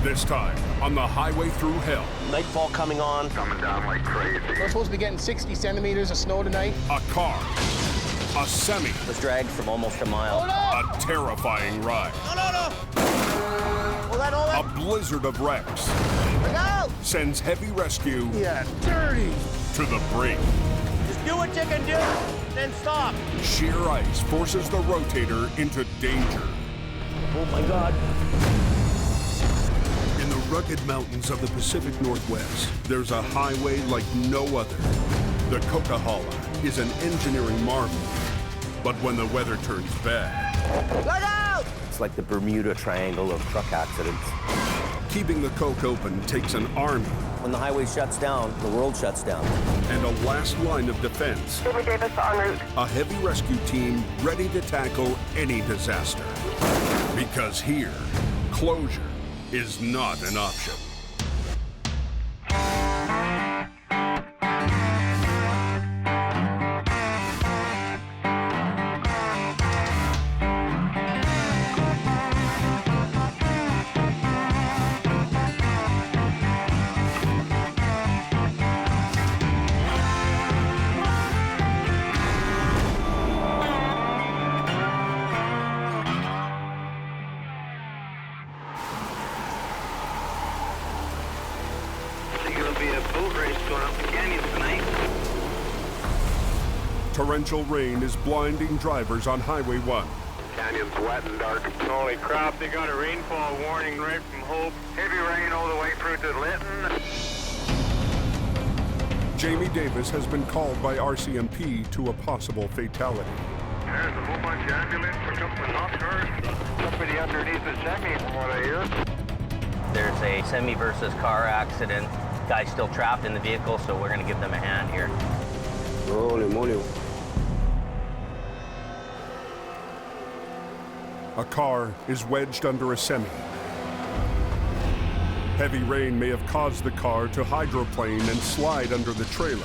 This time on the Highway Thru Hell. Nightfall coming on. Coming down like crazy. We're supposed to be getting 60 centimeters of snow tonight. A car. A semi. Was dragged from almost a mile. Hold on! A terrifying ride. No! Hold on! A blizzard of wrecks. Look out! Sends heavy rescue Yeah, dirty! to the brink. Just do what you can do, then stop. Sheer ice forces the rotator into danger. Oh my God. In the rugged mountains of the Pacific Northwest, there's a highway like no other. The Coquihalla is an engineering marvel. But when the weather turns bad... Look out! It's like the Bermuda Triangle of truck accidents. Keeping the Coke open takes an army. When the highway shuts down, the world shuts down. And a last line of defense. Highway Davis en route. A heavy rescue team ready to tackle any disaster. Because here, closure is not an option. There's gonna be a boat race going up the canyon tonight. Torrential rain is blinding drivers on Highway 1. Canyon's wet and dark. Holy crap, they got a rainfall warning right from Hope. Heavy rain all the way through to Lytton. Jamie Davis has been called by RCMP to a possible fatality. There's a whole bunch of ambulance for something not hurt. Somebody underneath the semi from what I hear. There's a semi versus car accident. Guy's still trapped in the vehicle, so we're gonna give them a hand here. Holy moly. A car is wedged under a semi. Heavy rain may have caused the car to hydroplane and slide under the trailer.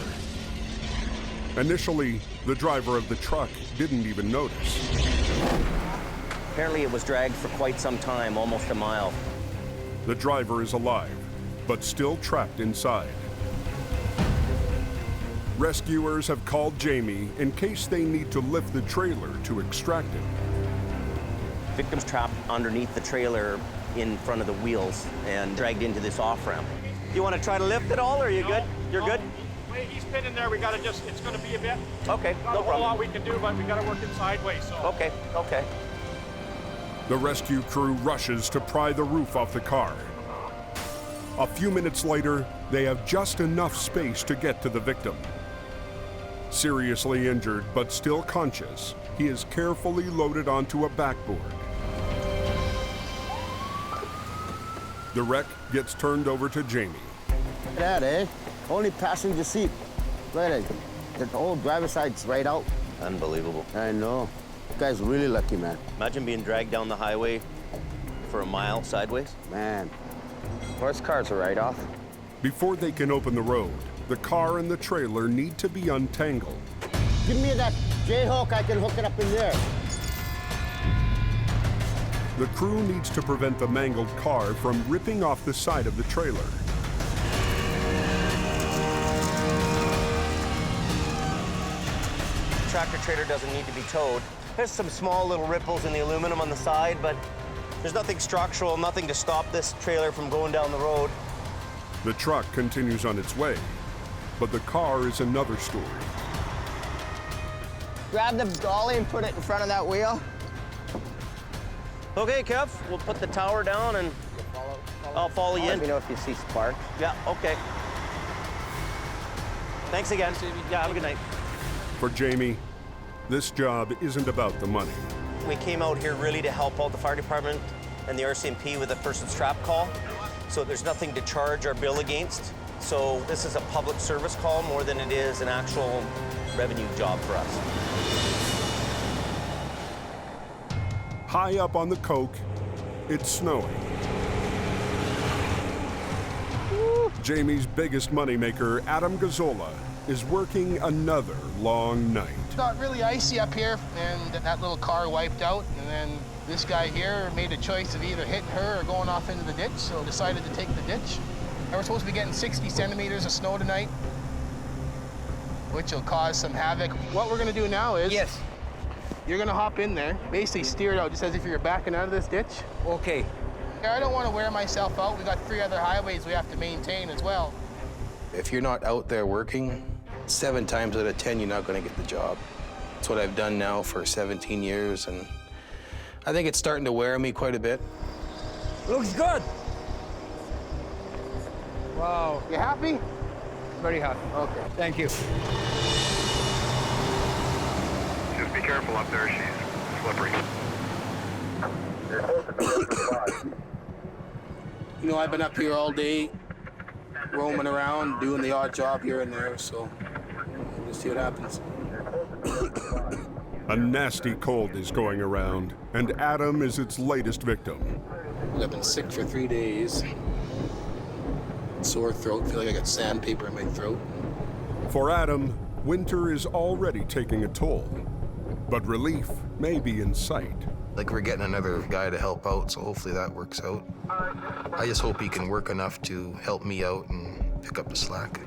Initially, the driver of the truck didn't even notice. Apparently it was dragged for quite some time, almost a mile. The driver is alive, but still trapped inside. Rescuers have called Jamie in case they need to lift the trailer to extract him. Victim's trapped underneath the trailer in front of the wheels and dragged into this off-ramp. You want to try to lift it all, or are you good? You're good? Wait, he's pinned in there. We gotta just, it's gonna be a bit. Okay, Not no a whole lot problem. we can do, but we gotta work it sideways, so. Okay. The rescue crew rushes to pry the roof off the car. A few minutes later, they have just enough space to get to the victim. Seriously injured, but still conscious, he is carefully loaded onto a backboard. The wreck gets turned over to Jamie. Look at that, eh? Only passenger seat. Look at it. The whole driver's side's right out. Unbelievable. I know. This guy's really lucky, man. Imagine being dragged down the highway for a mile sideways. Man. Horse cars are right off. Before they can open the road, the car and the trailer need to be untangled. Give me that J-hook, I can hook it up in there. The crew needs to prevent the mangled car from ripping off the side of the trailer. Tractor trailer doesn't need to be towed. There's some small little ripples in the aluminum on the side, but there's nothing structural, nothing to stop this trailer from going down the road. The truck continues on its way, but the car is another story. Grab the dolly and put it in front of that wheel. Okay, Kev, we'll put the tower down and I'll follow you in. Let me know if you see spark. Yeah, okay. Thanks again. Yeah, have a good night. For Jamie, this job isn't about the money. We came out here really to help out the fire department and the RCMP with a person's trap call. So there's nothing to charge our bill against. So this is a public service call more than it is an actual revenue job for us. High up on the Coke, it's snowing. Jamie's biggest moneymaker, Adam Gazzola, is working another long night. It got really icy up here, and that little car wiped out, and then This guy here made a choice of either hitting her or going off into the ditch, so decided to take the ditch. And we're supposed to be getting 60 centimeters of snow tonight, which will cause some havoc. What we're gonna do now is... Yes. You're gonna hop in there, basically steer it out just as if you're backing out of this ditch. Okay. I don't want to wear myself out. We got 3 other highways we have to maintain as well. If you're not out there working, 7 times out of 10, you're not gonna get the job. That's what I've done now for 17 years, and I think it's starting to wear me quite a bit. Looks good. Wow. You happy? Very happy. Okay. Thank you. Just be careful up there, she's slippery. You know, I've been up here all day, roaming around, doing the odd job here and there, so we'll see what happens. A nasty cold is going around, and Adam is its latest victim. I've been sick for 3 days. Sore throat, feel like I got sandpaper in my throat. For Adam, winter is already taking a toll, but relief may be in sight. Like, we're getting another guy to help out, so hopefully that works out. I just hope he can work enough to help me out and pick up the slack.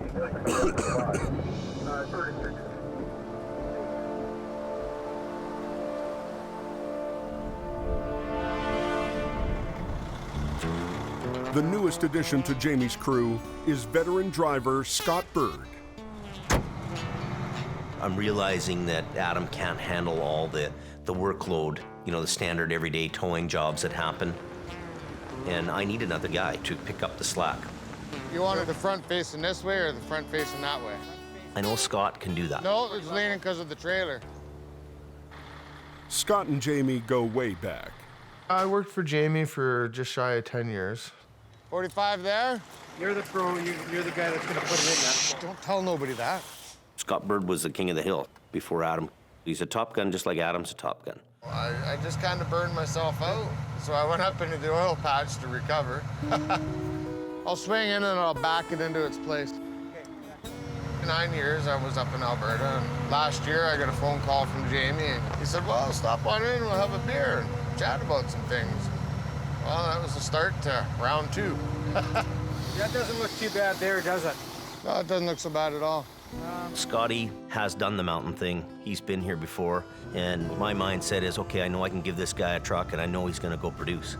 The newest addition to Jamie's crew is veteran driver Scott Bird. I'm realizing that Adam can't handle all the workload, you know, the standard everyday towing jobs that happen. And I need another guy to pick up the slack. You wanted the front facing this way or the front facing that way? I know Scott can do that. No, it's leaning because of the trailer. Scott and Jamie go way back. I worked for Jamie for just shy of 10 years. 45 there? You're the pro, you're the guy that's gonna put it in there. Don't tell nobody that. Scott Bird was the king of the hill before Adam. He's a Top Gun just like Adam's a Top Gun. I just kind of burned myself out, so I went up into the oil patch to recover. I'll swing in and I'll back it into its place. 9 years I was up in Alberta, and last year I got a phone call from Jamie, and he said, well, stop on in, we'll have a beer and chat about some things. Well, that was the start to round 2. That doesn't look too bad there, does it? No, it doesn't look so bad at all. Scotty has done the mountain thing. He's been here before, and my mindset is, okay, I know I can give this guy a truck, and I know he's gonna go produce.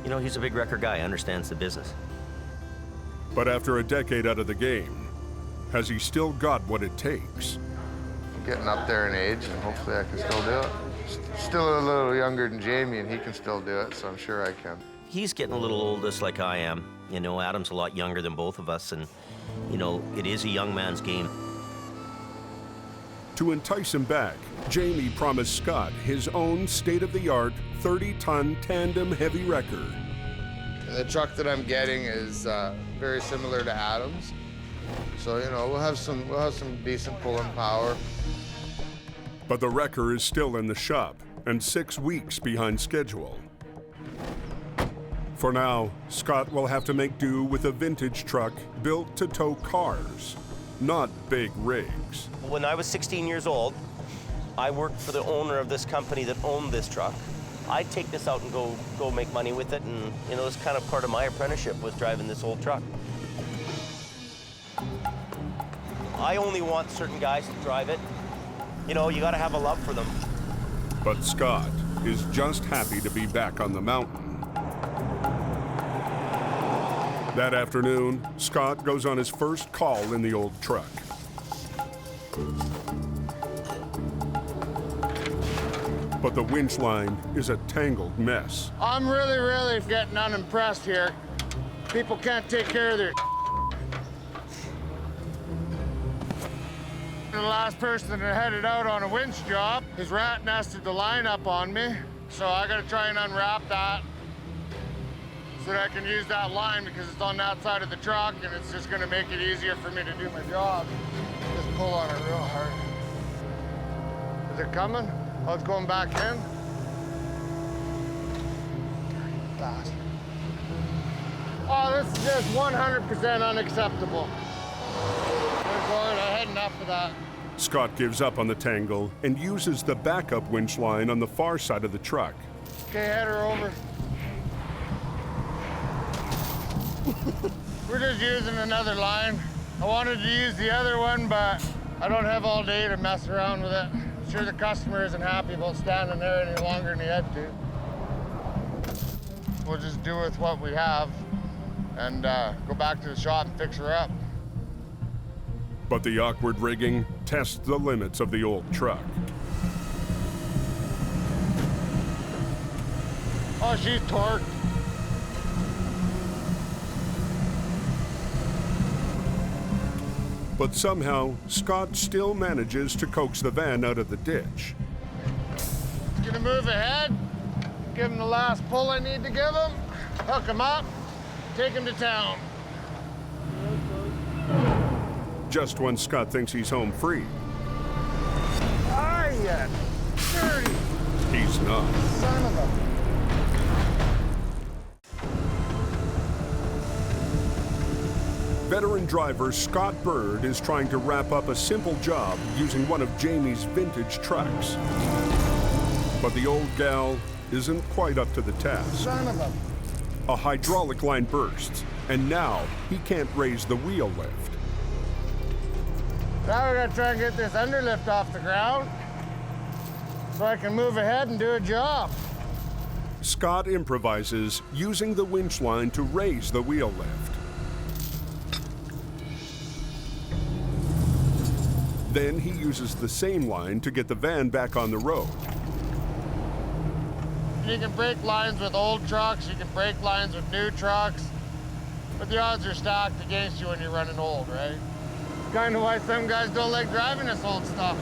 You know, he's a big wrecker guy, understands the business. But after a decade out of the game, has he still got what it takes? I'm getting up there in age, and hopefully I can still do it. Still a little younger than Jamie, and he can still do it, so I'm sure I can. He's getting a little older, just like I am. You know, Adam's a lot younger than both of us, and, you know, it is a young man's game. To entice him back, Jamie promised Scott his own state-of-the-art 30-ton tandem heavy wrecker. The truck that I'm getting is very similar to Adam's, so you know we'll have some decent pulling power. But the wrecker is still in the shop and 6 weeks behind schedule. For now, Scott will have to make do with a vintage truck built to tow cars, not big rigs. When I was 16 years old, I worked for the owner of this company that owned this truck. I'd take this out and go make money with it, and you know, it's kind of part of my apprenticeship was driving this old truck. I only want certain guys to drive it. You know, you gotta have a love for them. But Scott is just happy to be back on the mountain. That afternoon, Scott goes on his first call in the old truck. But the winch line is a tangled mess. I'm really getting unimpressed here. People can't take care of their The last person that headed out on a winch job, his rat nested the line up on me, so I gotta try and unwrap that so that I can use that line because it's on that side of the truck and it's just gonna make it easier for me to do my job. Just pull on it real hard. Is it coming? Oh, it's going back in? Fast. Oh, this is just 100% unacceptable. Good Lord, I had enough of that. Scott gives up on the tangle and uses the backup winch line on the far side of the truck Okay, head her over. We're just using another line. I wanted to use the other one, but I don't have all day to mess around with it. I'm sure the customer isn't happy about standing there any longer than he had to. We'll just do with what we have and go back to the shop and fix her up. But the awkward rigging tests the limits of the old truck. Oh, she's torqued. But somehow, Scott still manages to coax the van out of the ditch. Gonna move ahead, give him the last pull I need to give him, hook him up, take him to town. Just when Scott thinks he's home free, Ah, yeah, dirty he's not. son of a... Veteran driver Scott Bird is trying to wrap up a simple job using one of Jamie's vintage trucks. But the old gal isn't quite up to the task. Son of a... A hydraulic line bursts, and now he can't raise the wheel lift. Now we're gonna try and get this underlift off the ground so I can move ahead and do a job. Scott improvises using the winch line to raise the wheel lift. Then he uses the same line to get the van back on the road. You can break lines with old trucks, you can break lines with new trucks, but the odds are stacked against you when you're running old, right? Kind of why some guys don't like driving this old stuff.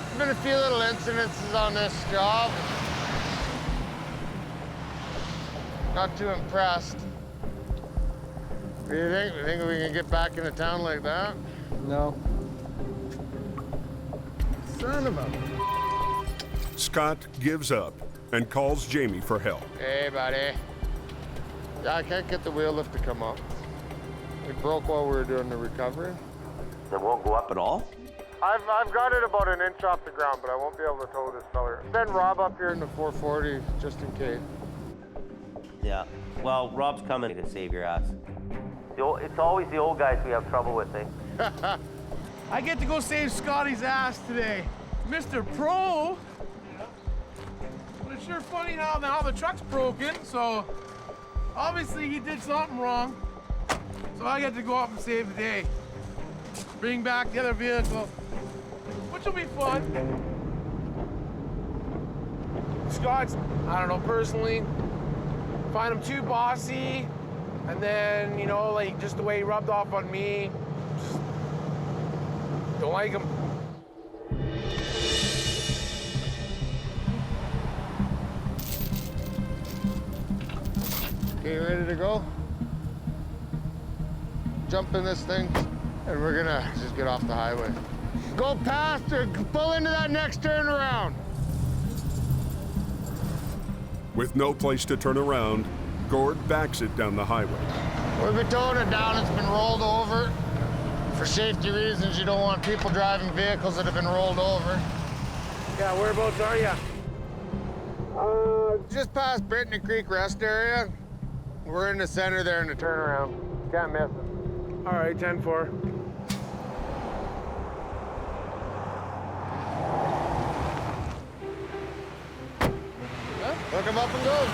There's been a few little incidences on this job. Not too impressed. What do you think? You think we can get back into town like that? No. Son of a... Scott gives up and calls Jamie for help. Hey, buddy. Yeah, I can't get the wheel lift to come up. It broke while we were doing the recovery. It won't go up at all? I've got it about an inch off the ground, but I won't be able to tow this feller. Send Rob up here in the 440, just in case. Yeah. Well, Rob's coming to save your ass. It's always the old guys we have trouble with, eh? I get to go save Scotty's ass today. Mr. Pro. But it's sure funny how now the truck's broken, so obviously he did something wrong. So I get to go up and save the day. Bring back the other vehicle, which will be fun. Scott's, I don't know, personally, find him too bossy, and then, you know, like just the way he rubbed off on me, just don't like him. Okay, you ready to go? Jump in this thing, and we're gonna just get off the highway. Go past or pull into that next turnaround. With no place to turn around, Gord backs it down the highway. We've been towing it down, it's been rolled over. For safety reasons, you don't want people driving vehicles that have been rolled over. Yeah, whereabouts are you? Just past Brittany Creek Rest Area. We're in the center there in the turnaround. Can't miss it. All right, 10-4. Hook him up and go.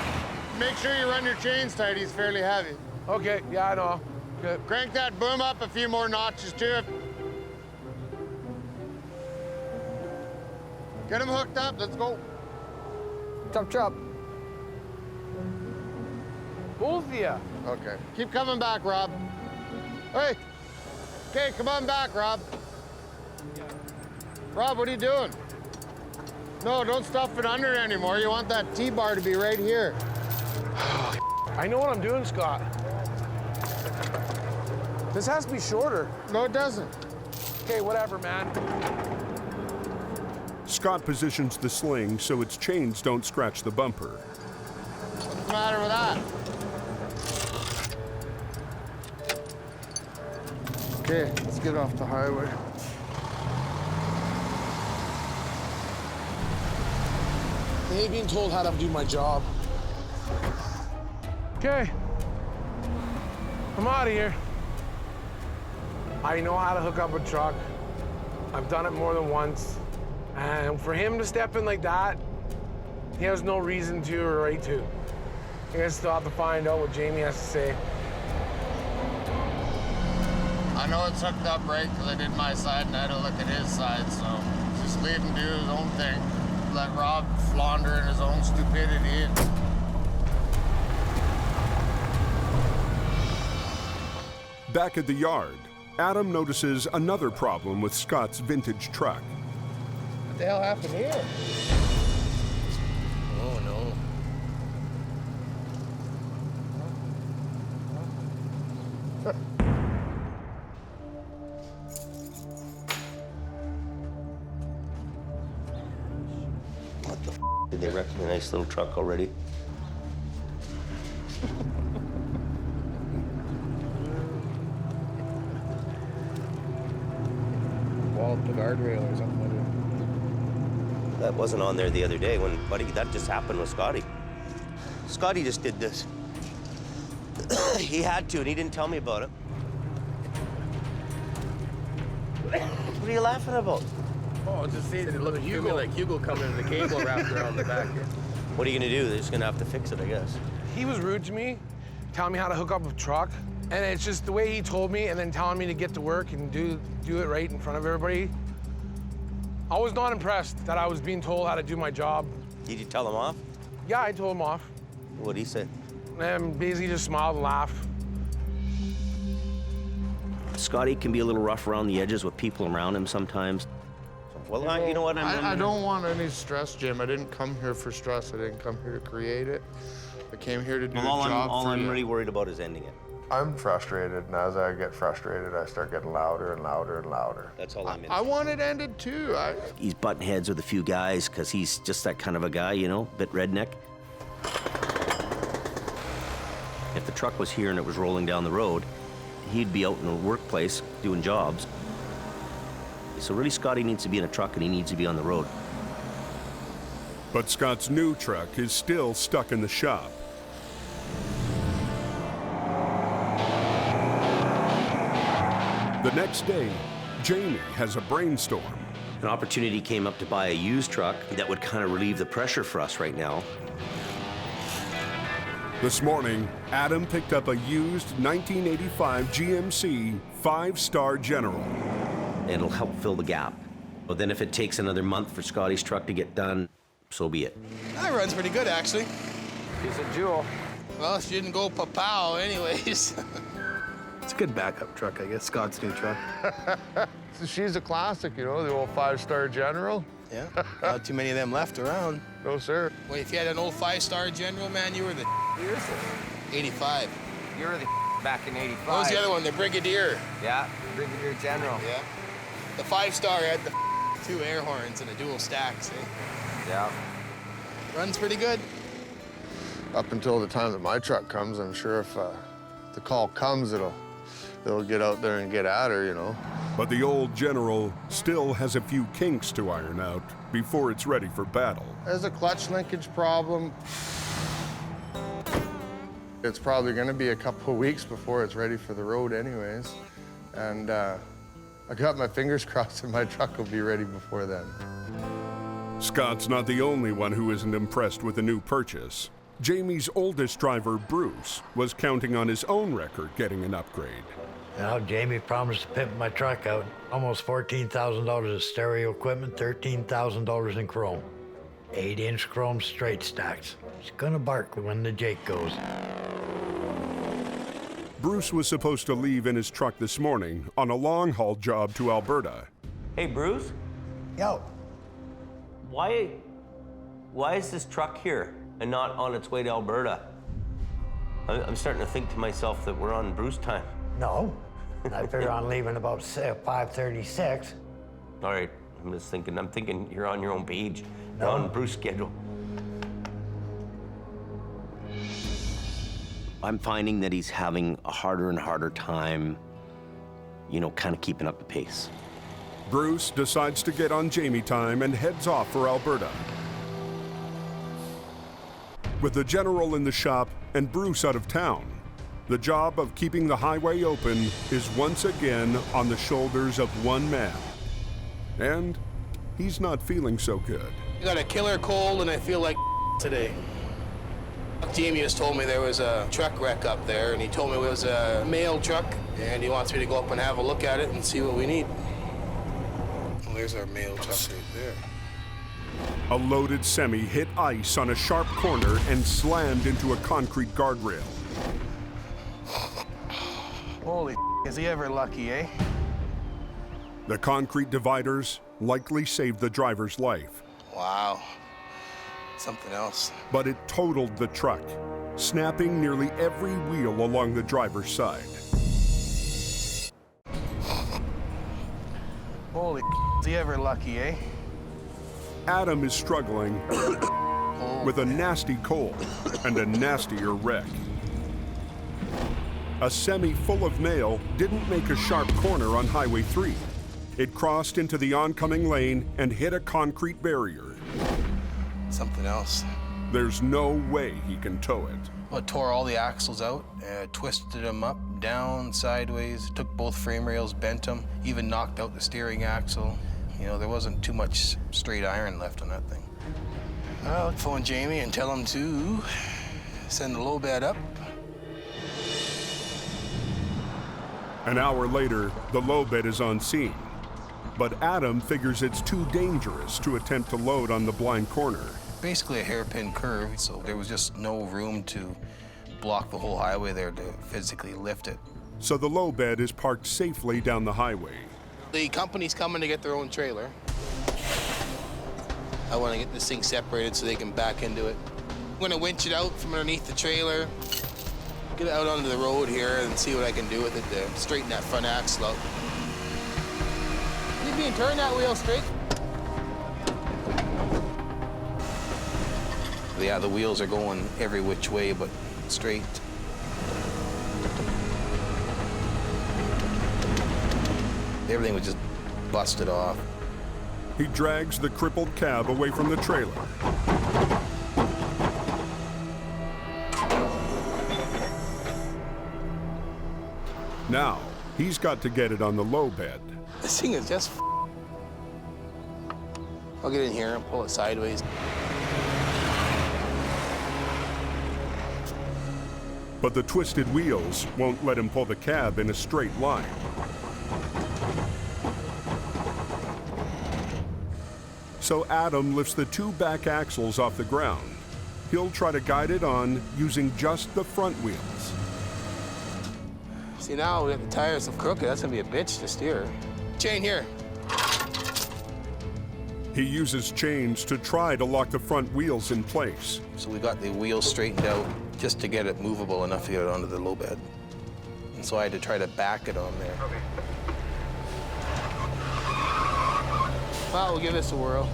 Make sure you run your chains tight, he's fairly heavy. Okay, yeah, I know. Good. Crank that boom up a few more notches too. Get him hooked up, let's go. Chop, chop. Both of you. Okay, keep coming back, Rob. Hey, okay, come on back, Rob. Rob, what are you doing? No, don't stuff it under anymore. You want that T-bar to be right here. I know what I'm doing, Scott. This has to be shorter. No, it doesn't. Okay, whatever, man. Scott positions the sling so its chains don't scratch the bumper. What's the matter with that? Okay, let's get off the highway. I hate being told how to do my job. Okay, I'm out of here. I know how to hook up a truck. I've done it more than once. And for him to step in like that, he has no reason to or right to. I guess still have to find out what Jamie has to say. I know it's hooked up right because I did my side and I had to look at his side, so just leave him do his own thing. Let Rob flounder in his own stupidity. Back at the yard, Adam notices another problem with Scott's vintage truck. What the hell happened here? Oh, no. What the f? Did they wreck my nice little truck already? Wall up the guardrail or something like that. That wasn't on there the other day when, buddy, that just happened with Scotty. Scotty just did this. He had to, and he didn't tell me about it. What are you laughing about? Oh, just seeing it looked to me like Hugo coming in the cable wrapped around the back here. What are you gonna do? They're just gonna have to fix it, I guess. He was rude to me, telling me how to hook up a truck. And it's just the way he told me and then telling me to get to work and do it right in front of everybody. I was not impressed that I was being told how to do my job. Did you tell him off? Yeah, I told him off. What'd he say? And basically just smiled and laughed. Scotty can be a little rough around the edges with people around him sometimes. Well, you know what? I don't want any stress, Jim. I didn't come here for stress. I didn't come here to create it. I came here to do a job all for I'm you. really worried about is ending it. I'm frustrated, and as I get frustrated, I start getting louder and louder and louder. That's all I'm in. I want it ended too. He's butting heads with a few guys because he's just that kind of a guy, you know, bit redneck. If the truck was here and it was rolling down the road, he'd be out in the workplace doing jobs. So really, Scotty needs to be in a truck and he needs to be on the road. But Scott's new truck is still stuck in the shop. The next day, Jamie has a brainstorm. An opportunity came up to buy a used truck that would kind of relieve the pressure for us right now. This morning, Adam picked up a used 1985 GMC 5-star General. It'll help fill the gap. But then if it takes another month for Scotty's truck to get done, so be it. That runs pretty good, actually. She's a jewel. Well, she didn't go pa-pow anyways. It's a good backup truck, I guess, Scott's new truck. So she's a classic, you know, the old 5-star General. Yeah, not too many of them left around. No, sir. Wait, if you had an old 5-star General, man, you were the Here's 85. You're the back in 85. What was the other one, the Brigadier? Yeah, Brigadier General. Yeah. The 5-star had the 2 air horns and a dual stack, see? Yeah. Runs pretty good. Up until the time that my truck comes, I'm sure if the call comes, it'll get out there and get at her, you know. But the old General still has a few kinks to iron out before it's ready for battle. There's a clutch linkage problem. It's probably going to be a couple of weeks before it's ready for the road anyways. And I got my fingers crossed that my truck will be ready before then. Scott's not the only one who isn't impressed with the new purchase. Jamie's oldest driver, Bruce, was counting on his own record getting an upgrade. Now, Jamie promised to pimp my truck out. Almost $14,000 of stereo equipment, $13,000 in chrome. 8-inch chrome straight stacks. It's gonna bark when the Jake goes. Bruce was supposed to leave in his truck this morning on a long-haul job to Alberta. Hey, Bruce? Yo. Why is this truck here and not on its way to Alberta? I'm starting to think to myself that we're on Bruce time. No. I figure on leaving about 5:36. All right, I'm thinking you're on your own page. No. You're on Bruce schedule. I'm finding that he's having a harder and harder time, you know, kind of keeping up the pace. Bruce decides to get on Jamie time and heads off for Alberta. With the general in the shop and Bruce out of town, the job of keeping the highway open is once again on the shoulders of one man. And he's not feeling so good. I got a killer cold and I feel like today. Jamie just told me there was a truck wreck up there, and he told me it was a mail truck, and he wants me to go up and have a look at it and see what we need. Well, there's our mail truck right there. A loaded semi hit ice on a sharp corner and slammed into a concrete guardrail. Holy is he ever lucky, eh? The concrete dividers likely saved the driver's life. Wow. Something else. But it totaled the truck, snapping nearly every wheel along the driver's side. Holy is he ever lucky, eh? Adam is struggling with a nasty cold and a nastier wreck. A semi full of mail didn't make a sharp corner on Highway 3. It crossed into the oncoming lane and hit a concrete barrier. Something else. There's no way he can tow it. Well, it tore all the axles out, twisted them up, down, sideways, took both frame rails, bent them, even knocked out the steering axle. You know, there wasn't too much straight iron left on that thing. I'll phone Jamie and tell him to send the low bed up. An hour later, the low bed is on scene. But Adam figures it's too dangerous to attempt to load on the blind corner. Basically a hairpin curve, so there was just no room to block the whole highway there to physically lift it. So the low bed is parked safely down the highway. The company's coming to get their own trailer. I want to get this thing separated so they can back into it. I'm going to winch it out from underneath the trailer, get it out onto the road here and see what I can do with it to straighten that front axle out. You being turn that wheel straight? Yeah, the wheels are going every which way but straight. Everything was just busted off. He drags the crippled cab away from the trailer. Now, he's got to get it on the low bed. This thing is just I'll get in here and pull it sideways. But the twisted wheels won't let him pull the cab in a straight line. So Adam lifts the two back axles off the ground. He'll try to guide it on using just the front wheels. See, now we got the tires so crooked, that's gonna be a bitch to steer. Chain here. He uses chains to try to lock the front wheels in place. So we got the wheels straightened out just to get it movable enough to get it onto the low bed. And so I had to try to back it on there. Well, we'll give this a whirl.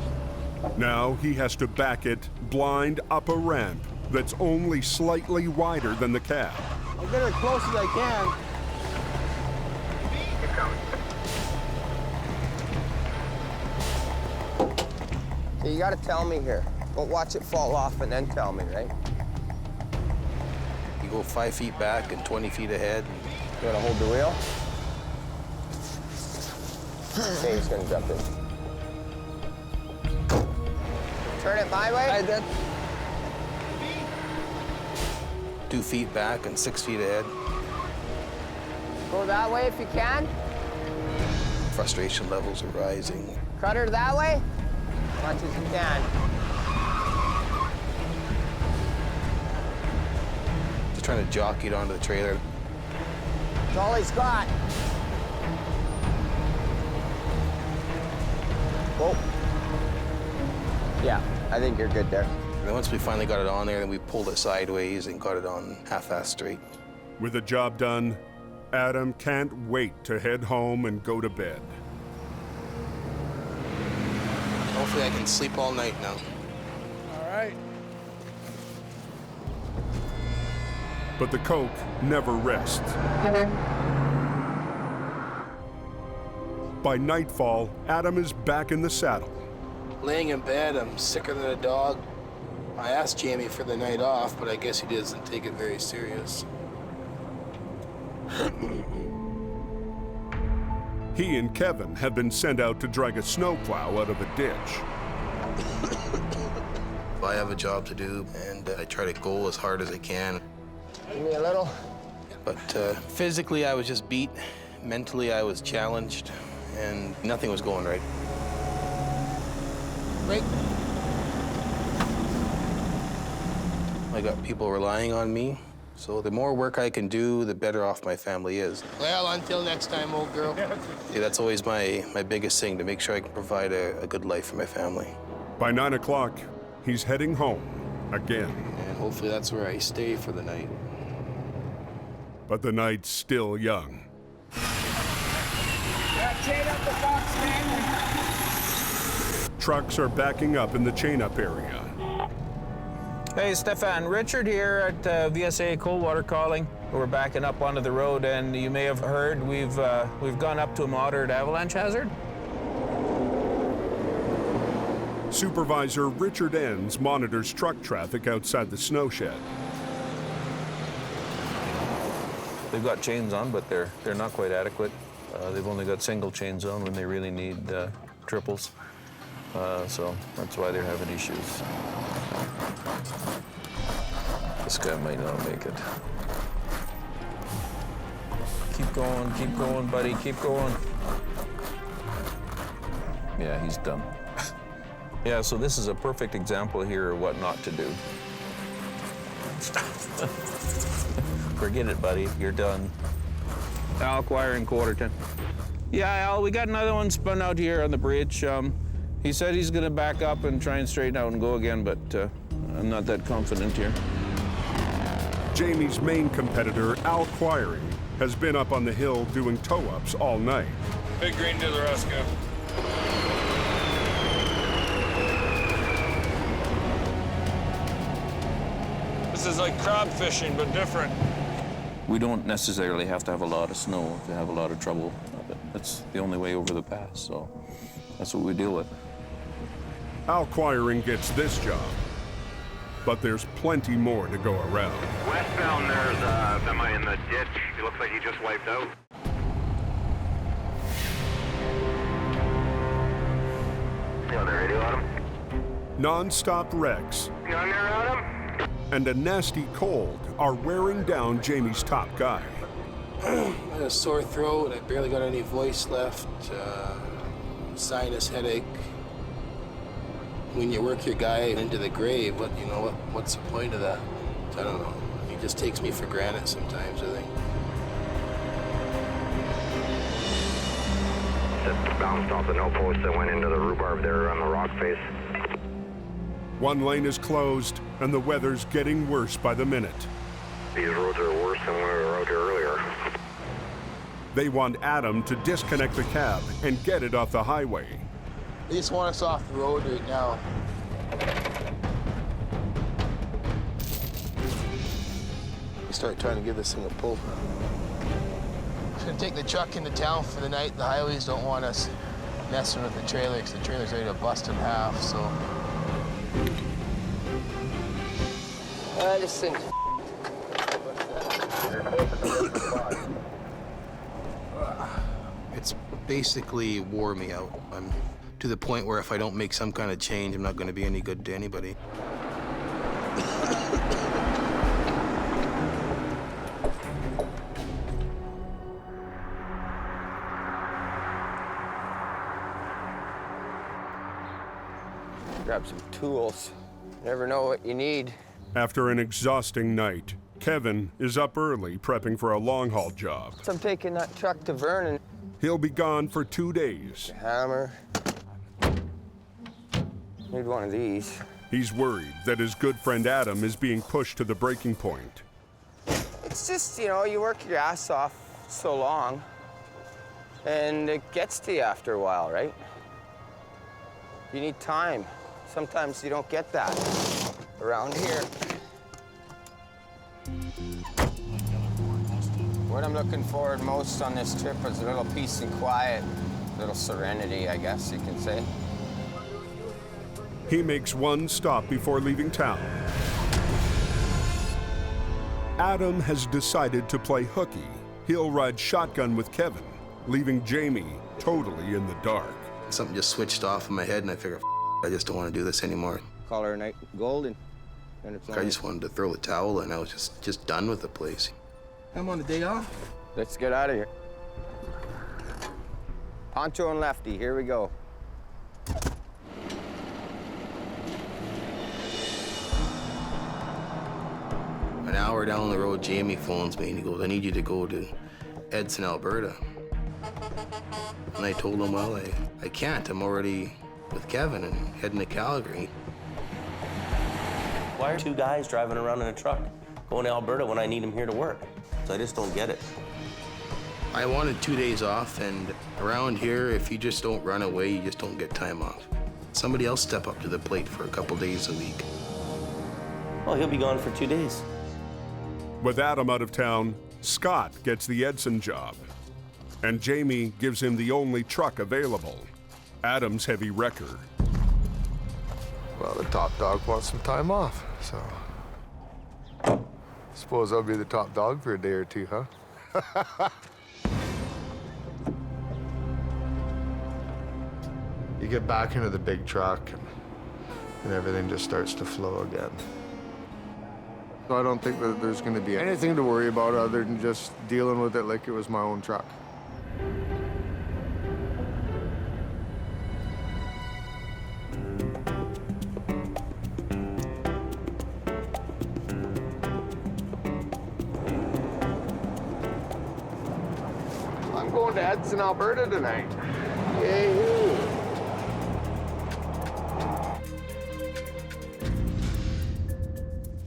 Now he has to back it blind up a ramp that's only slightly wider than the cab. I'll get it as close as I can. So you gotta tell me here. Don't watch it fall off and then tell me, right? You go 5 feet back and 20 feet ahead. You wanna hold the wheel? Dave's gonna jump in. Turn it my way? I did. 2 feet back and 6 feet ahead. Go that way if you can. Frustration levels are rising. Cut her that way. As much as you can. Just trying to jockey it onto the trailer. That's all he's got. Whoa. Yeah, I think you're good there. And then once we finally got it on there, then we pulled it sideways and got it on half-assed straight. With the job done, Adam can't wait to head home and go to bed. Hopefully I can sleep all night now. All right. But the Coke never rests. By nightfall, Adam is back in the saddle. Laying in bed, I'm sicker than a dog. I asked Jamie for the night off, but I guess he doesn't take it very serious. He and Kevin have been sent out to drag a snowplow out of a ditch. I have a job to do, and I try to go as hard as I can. Give me a little. But physically, I was just beat. Mentally, I was challenged, and nothing was going right. Break. I got people relying on me, so the more work I can do, the better off my family is. Well, until next time, old girl. See, that's always my biggest thing, to make sure I can provide a good life for my family. By 9 o'clock, he's heading home again. And hopefully that's where I stay for the night. But the night's still young. Trucks are backing up in the chain-up area. Hey, Stefan, Richard here at VSA Coldwater calling. We're backing up onto the road, and you may have heard we've gone up to a moderate avalanche hazard. Supervisor Richard Enns monitors truck traffic outside the snow shed. They've got chains on, but they're not quite adequate. They've only got single chains on when they really need triples. So that's why they're having issues. This guy might not make it. Keep going, buddy, keep going. Yeah, he's done. Yeah, so this is a perfect example here of what not to do. Forget it, buddy, you're done. Al Quire in Quarterton. Yeah, Al, we got another one spun out here on the bridge. He said he's gonna back up and try and straighten out and go again, but I'm not that confident here. Jamie's main competitor, Al Quiring, has been up on the hill doing tow-ups all night. Big green to the rescue. This is like crab fishing, but different. We don't necessarily have to have a lot of snow to have a lot of trouble. That's the only way over the pass, so that's what we deal with. Al Quiring gets this job, but there's plenty more to go around. Westbound, there's a semi in the ditch. It looks like he just wiped out. You on the radio, Adam? Non-stop wrecks You on there, Adam? and a nasty cold are wearing down Jamie's top guy. I had a sore throat. I barely got any voice left. Sinus headache. When you work your guy into the grave, what's the point of that? I don't know. He just takes me for granted sometimes, I think. Just bounced off the no post and went into the rhubarb there on the rock face. One lane is closed, and the weather's getting worse by the minute. These roads are worse than when we were out here earlier. They want Adam to disconnect the cab and get it off the highway. They just want us off the road right now. We start trying to give this thing a pull. We're gonna take the truck into town for the night. The highways don't want us messing with the trailer, because the trailer's ready to bust in half, so. Listen. It's basically wore me out. I'm to the point where if I don't make some kind of change, I'm not going to be any good to anybody. Grab some tools. Never know what you need. After an exhausting night, Kevin is up early prepping for a long-haul job. So I'm taking that truck to Vernon. He'll be gone for 2 days. Hammer. Need one of these. He's worried that his good friend Adam is being pushed to the breaking point. It's just, you work your ass off so long, and it gets to you after a while, right? You need time. Sometimes you don't get that around here. What I'm looking forward most on this trip is a little peace and quiet, a little serenity, I guess you can say. He makes one stop before leaving town. Adam has decided to play hooky. He'll ride shotgun with Kevin, leaving Jamie totally in the dark. Something just switched off in my head, and I figured, I just don't want to do this anymore. Call her night golden. I just wanted to throw the towel in. I was just done with the place. I'm on a day off. Let's get out of here. Poncho and Lefty, here we go. An hour down the road, Jamie phones me and he goes, I need you to go to Edson, Alberta. And I told him, well, I can't. I'm already with Kevin and heading to Calgary. Why are two guys driving around in a truck going to Alberta when I need them here to work? So I just don't get it. I wanted 2 days off, and around here, if you just don't run away, you just don't get time off. Somebody else step up to the plate for a couple days a week. Well, he'll be gone for 2 days. With Adam out of town, Scott gets the Edson job. And Jamie gives him the only truck available, Adam's heavy wrecker. Well, the top dog wants some time off, so suppose I'll be the top dog for a day or two, huh? You get back into the big truck and everything just starts to flow again. So I don't think that there's going to be anything to worry about other than just dealing with it like it was my own truck. I'm going to Edson, Alberta tonight. Yay!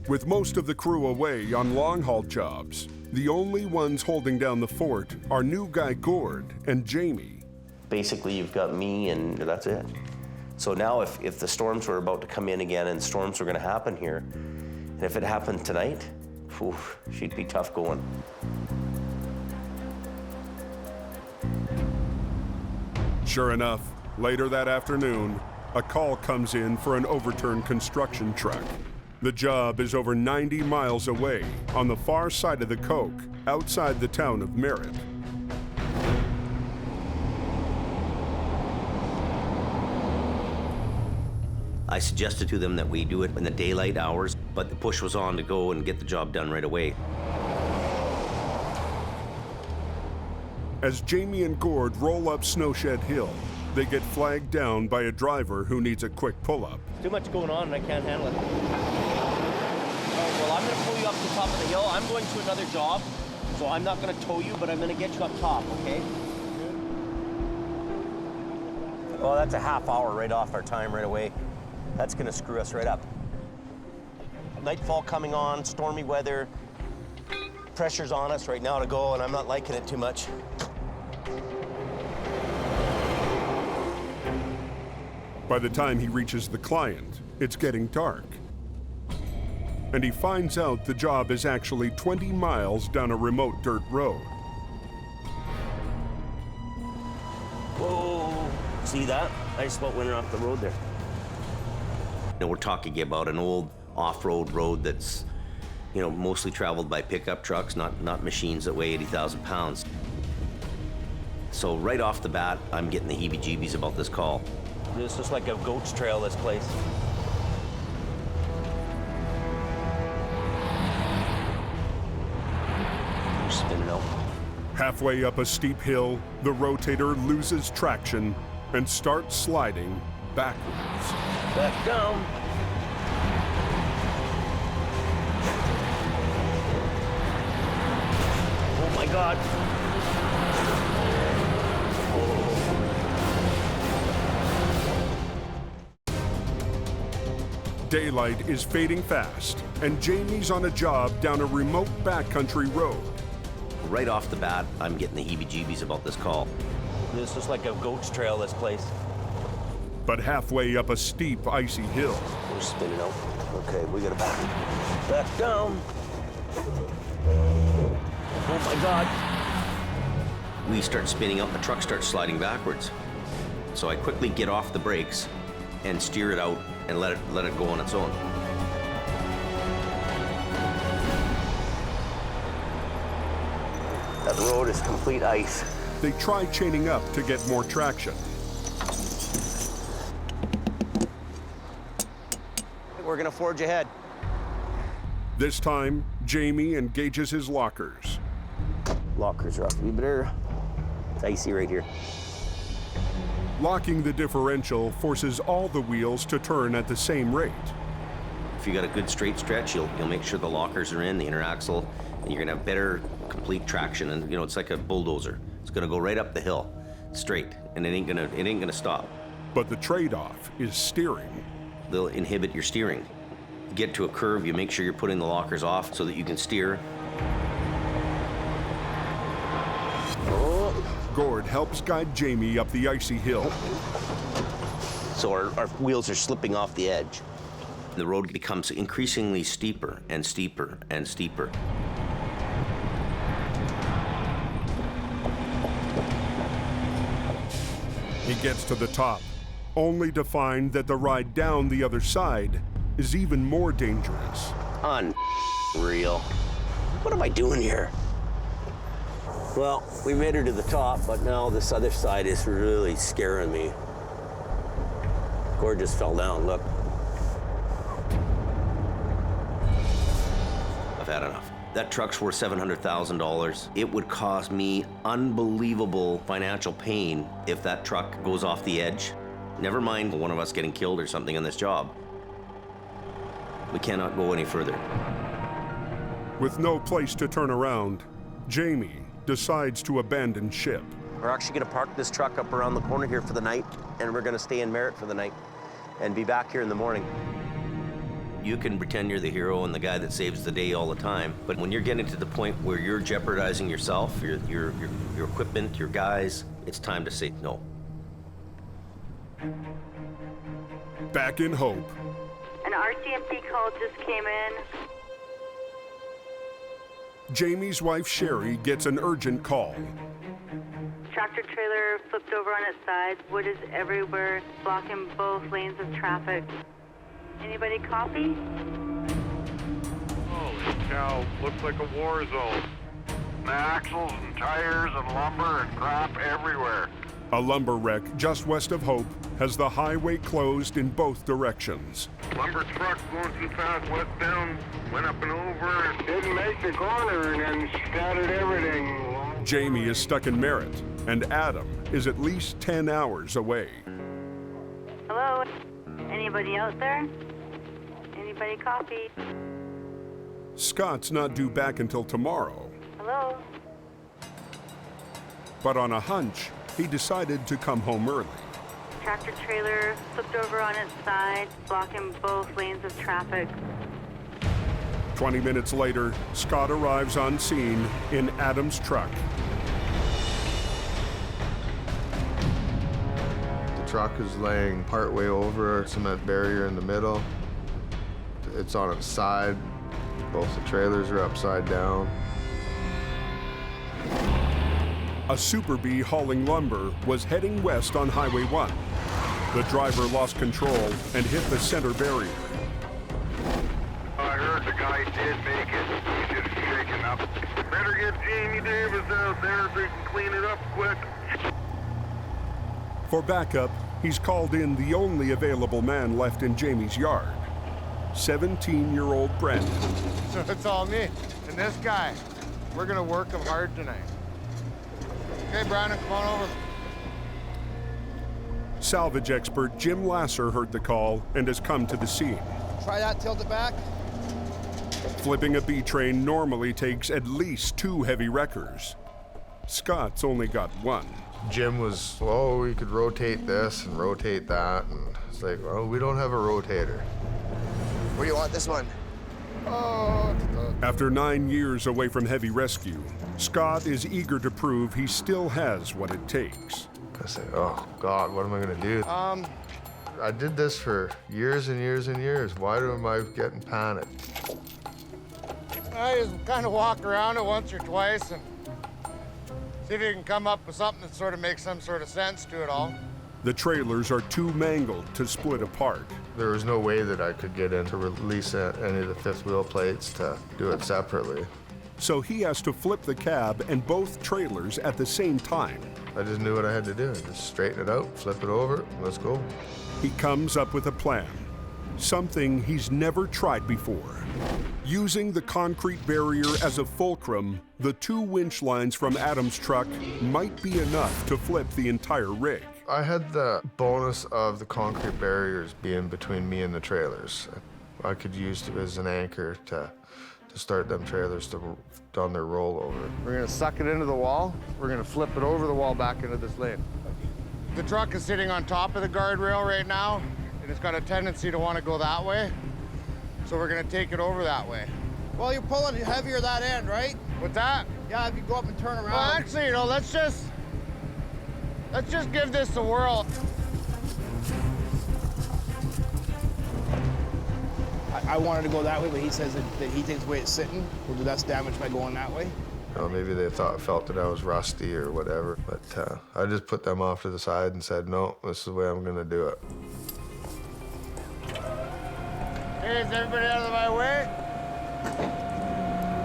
With most of the crew away on long-haul jobs, the only ones holding down the fort are new guy Gord and Jamie. Basically, you've got me and that's it. So now if the storms were about to come in again and storms were going to happen here, and if it happened tonight, whew, she'd be tough going. Sure enough, later that afternoon, a call comes in for an overturned construction truck. The job is over 90 miles away, on the far side of the Coke, outside the town of Merritt. I suggested to them that we do it in the daylight hours, but the push was on to go and get the job done right away. As Jamie and Gord roll up Snowshed Hill, they get flagged down by a driver who needs a quick pull-up. Too much going on and I can't handle it. Well, I'm going to pull you up to the top of the hill. I'm going to another job, so I'm not going to tow you, but I'm going to get you up top, okay? Well, that's a half hour right off our time right away. That's going to screw us right up. Nightfall coming on, stormy weather. Pressure's on us right now to go, and I'm not liking it too much. By the time he reaches the client, it's getting dark. And he finds out the job is actually 20 miles down a remote dirt road. Whoa, see that? I just about went off the road there. You know, we're talking about an old off-road road that's, you know, mostly traveled by pickup trucks, not machines that weigh 80,000 pounds. So right off the bat, I'm getting the heebie-jeebies about this call. This is like a goat's trail, this place. We're spinning out. Halfway up a steep hill, the rotator loses traction and starts sliding backwards. Back down. Oh my God. Daylight is fading fast, and Jamie's on a job down a remote backcountry road. Right off the bat, I'm getting the heebie-jeebies about this call. This is like a goat's trail, this place. But halfway up a steep, icy hill, We're spinning out. Okay, we gotta back down. Oh my God. We start spinning out, the truck starts sliding backwards. So I quickly get off the brakes and steer it out and let it go on its own. That road is complete ice. They try chaining up to get more traction. We're gonna forge ahead. This time, Jamie engages his lockers. Lockers rough. We better. It's icy right here. Locking the differential forces all the wheels to turn at the same rate. If you got a good straight stretch, you'll make sure the lockers are in, the inner axle, and you're gonna have better complete traction. And you know, it's like a bulldozer. It's gonna go right up the hill, straight, and it ain't gonna stop. But the trade-off is steering. They'll inhibit your steering. You get to a curve, you make sure you're putting the lockers off so that you can steer. Gord helps guide Jamie up the icy hill. So our wheels are slipping off the edge. The road becomes increasingly steeper and steeper and steeper. He gets to the top, only to find that the ride down the other side is even more dangerous. Unreal. What am I doing here? Well, we made her to the top, but now this other side is really scaring me. Gord just fell down, look. I've had enough. That truck's worth $700,000. It would cause me unbelievable financial pain if that truck goes off the edge. Never mind one of us getting killed or something on this job. We cannot go any further. With no place to turn around, Jamie decides to abandon ship. We're actually gonna park this truck up around the corner here for the night, and we're gonna stay in Merritt for the night and be back here in the morning. You can pretend you're the hero and the guy that saves the day all the time, but when you're getting to the point where you're jeopardizing yourself, your equipment, your guys, it's time to say no. Back in Hope, An RCMP call just came in. Jamie's wife Sherry gets an urgent call. Tractor trailer flipped over on its side. Wood is everywhere, blocking both lanes of traffic. Anybody copy? Holy cow, looks like a war zone. Axles and tires and lumber and crap everywhere. A lumber wreck just west of Hope has the highway closed in both directions. Lumber truck going too fast, went down, went up and over, didn't make the corner, and then scattered everything. Jamie is stuck in Merritt, and Adam is at least 10 hours away. Hello? Anybody out there? Anybody copy? Scott's not due back until tomorrow, Hello? but on a hunch, he decided to come home early. Tractor trailer flipped over on its side, blocking both lanes of traffic. 20 minutes later, Scott arrives on scene in Adam's truck. The truck is laying partway over a cement barrier in the middle. It's on its side. Both the trailers are upside down. A Super Bee hauling lumber was heading west on Highway 1. The driver lost control and hit the center barrier. I heard the guy did make it. He's just shaking up. Better get Jamie Davis out there so he can clean it up quick. For backup, he's called in the only available man left in Jamie's yard, 17-year-old Brandon. So it's all me and this guy. We're gonna work him hard tonight. Okay, Brandon, come on over. Salvage expert Jim Lasser heard the call and has come to the scene. Try that, tilt it back. Flipping a B train normally takes at least 2 heavy wreckers. Scott's only got 1. Jim was, oh, we could rotate this and rotate that. And it's like, well, we don't have a rotator. Where do you want this one? Oh, After 9 years away from heavy rescue, Scott is eager to prove he still has what it takes. I say, oh, God, what am I going to do? I did this for years and years and years. Why am I getting panicked? I just kind of walk around it once or twice and see if you can come up with something that sort of makes some sort of sense to it all. The trailers are too mangled to split apart. There was no way that I could get in to release any of the fifth wheel plates to do it separately. So he has to flip the cab and both trailers at the same time. I just knew what I had to do. Just straighten it out, flip it over, let's go. He comes up with a plan, something he's never tried before. Using the concrete barrier as a fulcrum, the 2 winch lines from Adam's truck might be enough to flip the entire rig. I had the bonus of the concrete barriers being between me and the trailers. I could use it as an anchor to start them trailers on their rollover. We're gonna suck it into the wall. We're gonna flip it over the wall back into this lane. The truck is sitting on top of the guardrail right now, and it's got a tendency to want to go that way. So we're gonna take it over that way. Well, you're pulling heavier that end, right? What's that? Yeah, if you go up and turn around. Well, actually, you know, let's just give this a whirl. I wanted to go that way, but he says that he thinks the way it's sitting will do less damage by going that way. You know, maybe they felt that I was rusty or whatever, but I just put them off to the side and said, no, this is the way I'm gonna do it. Hey, is everybody out of my way?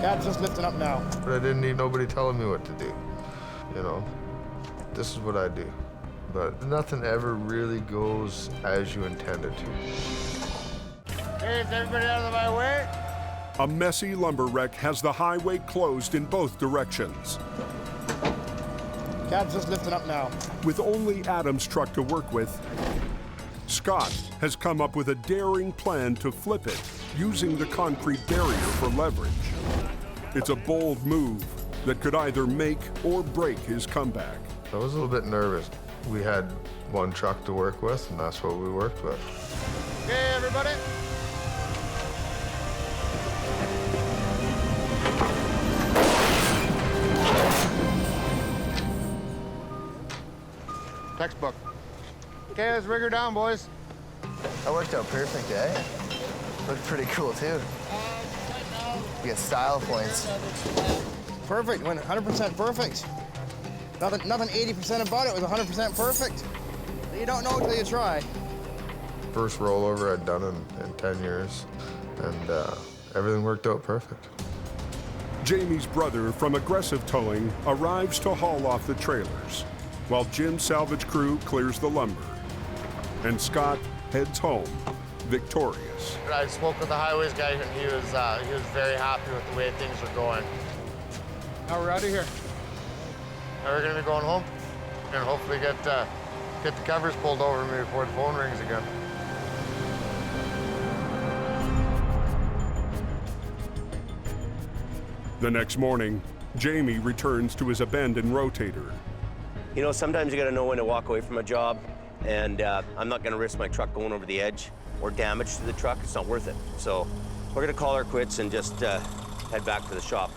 Cab's just lifting up now. But I didn't need nobody telling me what to do. You know, this is what I do. But nothing ever really goes as you intended to. Hey, is everybody out of my way? A messy lumber wreck has the highway closed in both directions. Cab's just lifting up now. With only Adam's truck to work with, Scott has come up with a daring plan to flip it using the concrete barrier for leverage. It's a bold move that could either make or break his comeback. I was a little bit nervous. We had one truck to work with, and that's what we worked with. Okay, everybody. Textbook. Okay, let's rig her down, boys. That worked out perfect, eh? Looked pretty cool, too. You get style points. Perfect, went 100% perfect. Nothing 80% about it was 100% perfect. You don't know until you try. First rollover I'd done in 10 years, and everything worked out perfect. Jamie's brother from Aggressive Towing arrives to haul off the trailers, while Jim's salvage crew clears the lumber. And Scott heads home, victorious. I spoke with the highways guy, and he was very happy with the way things were going. Now we're out of here. Now we're gonna be going home, and hopefully get the covers pulled over me before the phone rings again. The next morning, Jamie returns to his abandoned rotator. You know, sometimes you gotta know when to walk away from a job, and I'm not gonna risk my truck going over the edge or damage to the truck. It's not worth it. So we're gonna call our quits and just head back to the shop.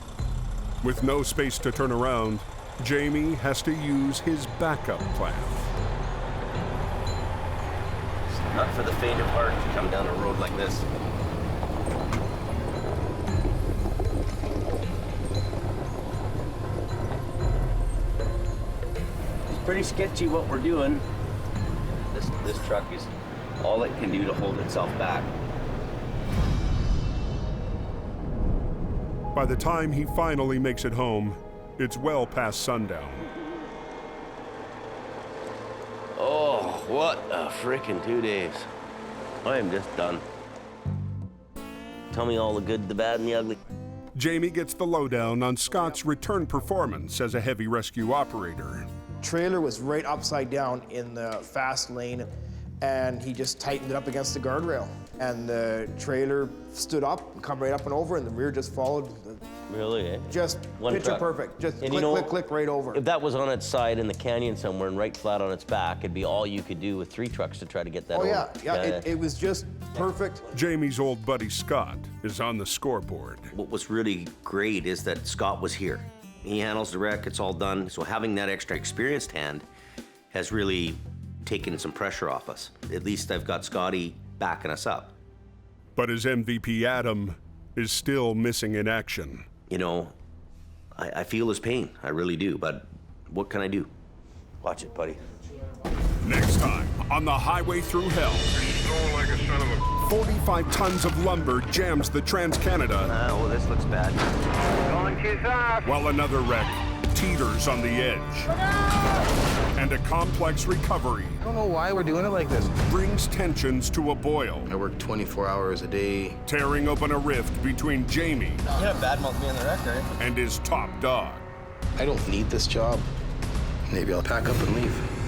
With no space to turn around, Jamie has to use his backup plan. It's not for the faint of heart to come down a road like this. Pretty sketchy what we're doing. This truck is all it can do to hold itself back. By the time he finally makes it home, it's well past sundown. Oh, what a frickin' 2 days. I am just done. Tell me all the good, the bad, and the ugly. Jamie gets the lowdown on Scott's return performance as a heavy rescue operator. Trailer was right upside down in the fast lane, and he just tightened it up against the guardrail. And the trailer stood up, come right up and over, and the rear just followed. Really, eh? Just One picture truck. perfect. Just And click, you know, click, click right over. If that was on its side in the canyon somewhere and right flat on its back, it'd be all you could do with 3 trucks to try to get that Oh, over. yeah. It was just perfect. Jamie's old buddy Scott is on the scoreboard. What was really great is that Scott was here. He handles the wreck, it's all done. So having that extra experienced hand has really taken some pressure off us. At least I've got Scotty backing us up. But his MVP Adam is still missing in action. You know, I feel his pain, I really do, but what can I do? Watch it, buddy. Next time on the Highway Thru Hell. Going like a son of a... 45 tons of lumber jams the Trans-Canada. Oh, this looks bad. Going too fast. While another wreck teeters on the edge. And a complex recovery I don't know why we're doing it like this. brings tensions to a boil, I work 24 hours a day. tearing open a rift between Jamie You have badmouth me in the wreck, right? and his top dog. I don't need this job. Maybe I'll pack up and leave.